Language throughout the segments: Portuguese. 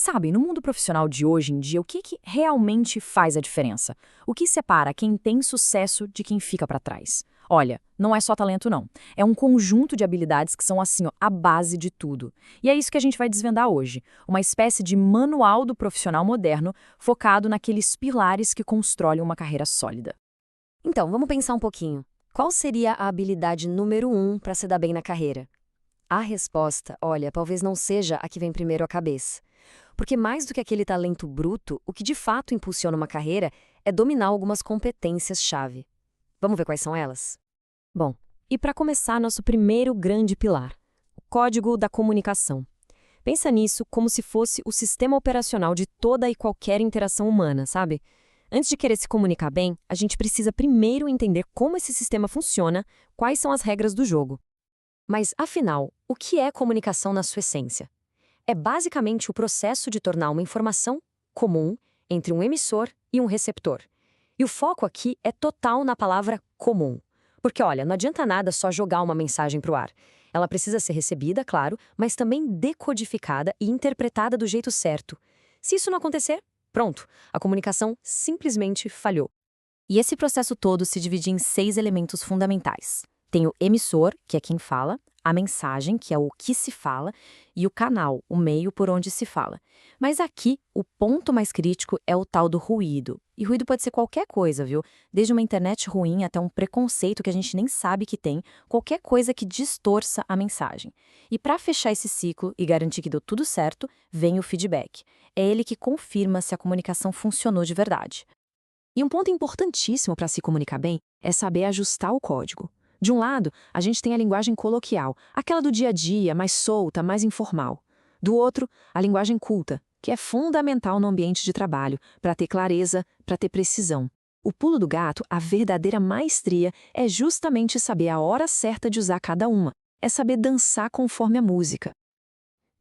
Sabe, no mundo profissional de hoje em dia, o que realmente faz a diferença? O que separa quem tem sucesso de quem fica para trás? Olha, não é só talento não. É um conjunto de habilidades que são assim, ó, a base de tudo. E é isso que a gente vai desvendar hoje. Uma espécie de manual do profissional moderno focado naqueles pilares que constroem uma carreira sólida. Então, vamos pensar um pouquinho. Qual seria a habilidade número 1 para se dar bem na carreira? A resposta, olha, talvez não seja a que vem primeiro à cabeça. Porque mais do que aquele talento bruto, o que de fato impulsiona uma carreira é dominar algumas competências-chave. Vamos ver quais são elas? Bom, e para começar, nosso primeiro grande pilar, o código da comunicação. Pensa nisso como se fosse o sistema operacional de toda e qualquer interação humana, sabe? Antes de querer se comunicar bem, a gente precisa primeiro entender como esse sistema funciona, quais são as regras do jogo. Mas, afinal, o que é comunicação na sua essência? É basicamente o processo de tornar uma informação comum entre um emissor e um receptor. E o foco aqui é total na palavra comum. Porque, olha, não adianta nada só jogar uma mensagem para o ar. Ela precisa ser recebida, claro, mas também decodificada e interpretada do jeito certo. Se isso não acontecer, pronto, a comunicação simplesmente falhou. E esse processo todo se divide em 6 elementos fundamentais. Tem o emissor, que é quem fala, a mensagem, que é o que se fala, e o canal, o meio por onde se fala. Mas aqui, o ponto mais crítico é o tal do ruído. E ruído pode ser qualquer coisa, viu? Desde uma internet ruim até um preconceito que a gente nem sabe que tem, qualquer coisa que distorça a mensagem. E para fechar esse ciclo e garantir que deu tudo certo, vem o feedback. É ele que confirma se a comunicação funcionou de verdade. E um ponto importantíssimo para se comunicar bem é saber ajustar o código. De um lado, a gente tem a linguagem coloquial, aquela do dia a dia, mais solta, mais informal. Do outro, a linguagem culta, que é fundamental no ambiente de trabalho, para ter clareza, para ter precisão. O pulo do gato, a verdadeira maestria, é justamente saber a hora certa de usar cada uma. É saber dançar conforme a música.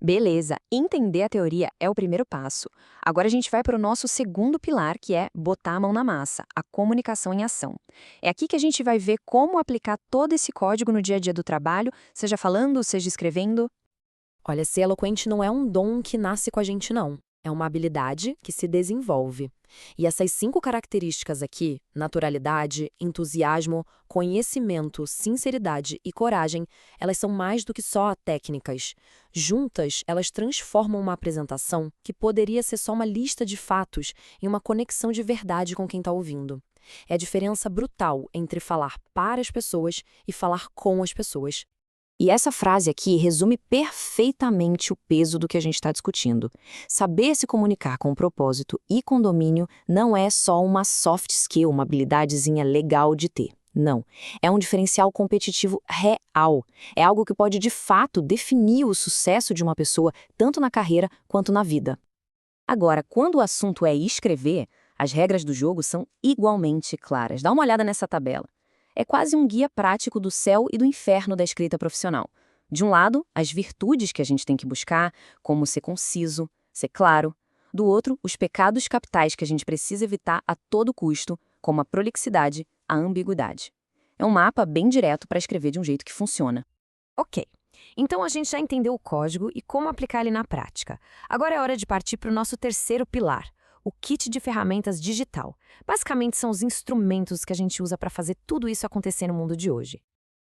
Beleza, entender a teoria é o primeiro passo. Agora a gente vai para o nosso segundo pilar, que é botar a mão na massa, a comunicação em ação. É aqui que a gente vai ver como aplicar todo esse código no dia a dia do trabalho, seja falando, seja escrevendo. Olha, ser eloquente não é um dom que nasce com a gente, não. É uma habilidade que se desenvolve. E essas 5 características aqui, naturalidade, entusiasmo, conhecimento, sinceridade e coragem, elas são mais do que só técnicas. Juntas, elas transformam uma apresentação que poderia ser só uma lista de fatos em uma conexão de verdade com quem está ouvindo. É a diferença brutal entre falar para as pessoas e falar com as pessoas. E essa frase aqui resume perfeitamente o peso do que a gente está discutindo. Saber se comunicar com propósito e com domínio não é só uma soft skill, uma habilidadezinha legal de ter. Não. É um diferencial competitivo real. É algo que pode, de fato, definir o sucesso de uma pessoa, tanto na carreira quanto na vida. Agora, quando o assunto é escrever, as regras do jogo são igualmente claras. Dá uma olhada nessa tabela. É quase um guia prático do céu e do inferno da escrita profissional. De um lado, as virtudes que a gente tem que buscar, como ser conciso, ser claro. Do outro, os pecados capitais que a gente precisa evitar a todo custo, como a prolixidade, a ambiguidade. É um mapa bem direto para escrever de um jeito que funciona. Ok, então a gente já entendeu o código e como aplicar ele na prática. Agora é hora de partir para o nosso terceiro pilar, o kit de ferramentas digital. Basicamente são os instrumentos que a gente usa para fazer tudo isso acontecer no mundo de hoje.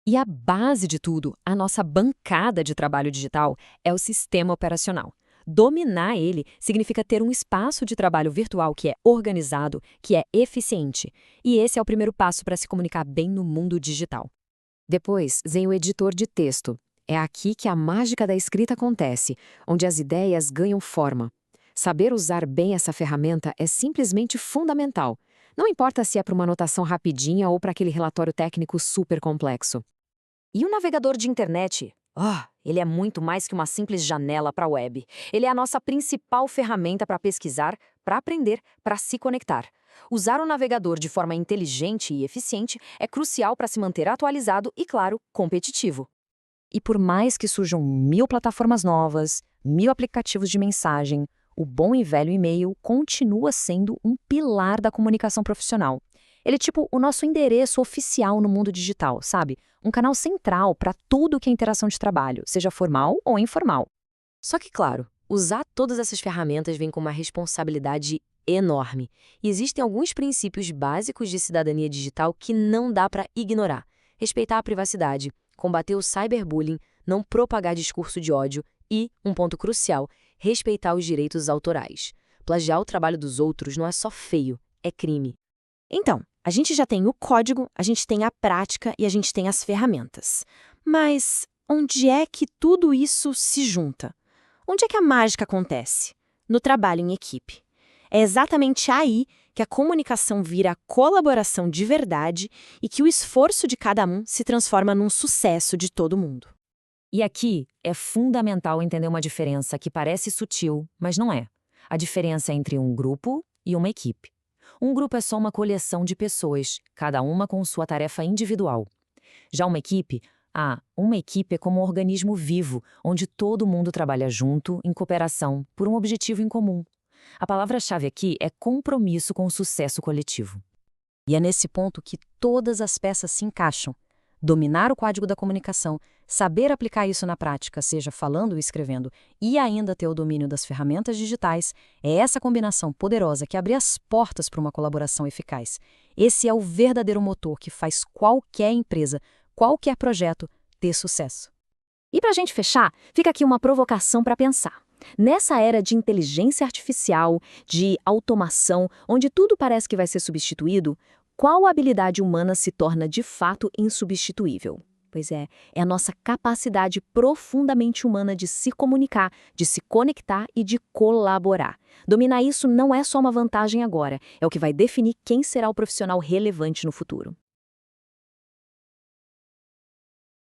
E a base de tudo, a nossa bancada de trabalho digital, é o sistema operacional. Dominar ele significa ter um espaço de trabalho virtual que é organizado, que é eficiente. E esse é o primeiro passo para se comunicar bem no mundo digital. Depois vem o editor de texto. É aqui que a mágica da escrita acontece, onde as ideias ganham forma. Saber usar bem essa ferramenta é simplesmente fundamental. Não importa se é para uma anotação rapidinha ou para aquele relatório técnico super complexo. E o navegador de internet? Ele é muito mais que uma simples janela para a web. Ele é a nossa principal ferramenta para pesquisar, para aprender, para se conectar. Usar o navegador de forma inteligente e eficiente é crucial para se manter atualizado e, claro, competitivo. E por mais que surjam 1000 plataformas novas, 1000 aplicativos de mensagem, o bom e velho e-mail continua sendo um pilar da comunicação profissional. Ele é tipo o nosso endereço oficial no mundo digital, sabe? Um canal central para tudo que é interação de trabalho, seja formal ou informal. Só que, claro, Usar todas essas ferramentas vem com uma responsabilidade enorme. E existem alguns princípios básicos de cidadania digital que não dá para ignorar. Respeitar a privacidade, combater o cyberbullying, não propagar discurso de ódio e, um ponto crucial, respeitar os direitos autorais. Plagiar o trabalho dos outros não é só feio, é crime. Então, a gente já tem o código, a gente tem a prática e a gente tem as ferramentas. Mas onde é que tudo isso se junta? Onde é que a mágica acontece? No trabalho em equipe. É exatamente aí que a comunicação vira colaboração de verdade e que o esforço de cada um se transforma num sucesso de todo mundo. E aqui é fundamental entender uma diferença que parece sutil, mas não é. A diferença entre um grupo e uma equipe. Um grupo é só uma coleção de pessoas, cada uma com sua tarefa individual. Já uma equipe é como um organismo vivo, onde todo mundo trabalha junto, em cooperação, por um objetivo em comum. A palavra-chave aqui é compromisso com o sucesso coletivo. E é nesse ponto que todas as peças se encaixam. Dominar o código da comunicação, saber aplicar isso na prática, seja falando ou escrevendo, e ainda ter o domínio das ferramentas digitais, é essa combinação poderosa que abre as portas para uma colaboração eficaz. Esse é o verdadeiro motor que faz qualquer empresa, qualquer projeto, ter sucesso. E para a gente fechar, fica aqui uma provocação para pensar. Nessa era de inteligência artificial, de automação, onde tudo parece que vai ser substituído, qual habilidade humana se torna de fato insubstituível? Pois é a nossa capacidade profundamente humana de se comunicar, de se conectar e de colaborar. Dominar isso não é só uma vantagem agora, é o que vai definir quem será o profissional relevante no futuro.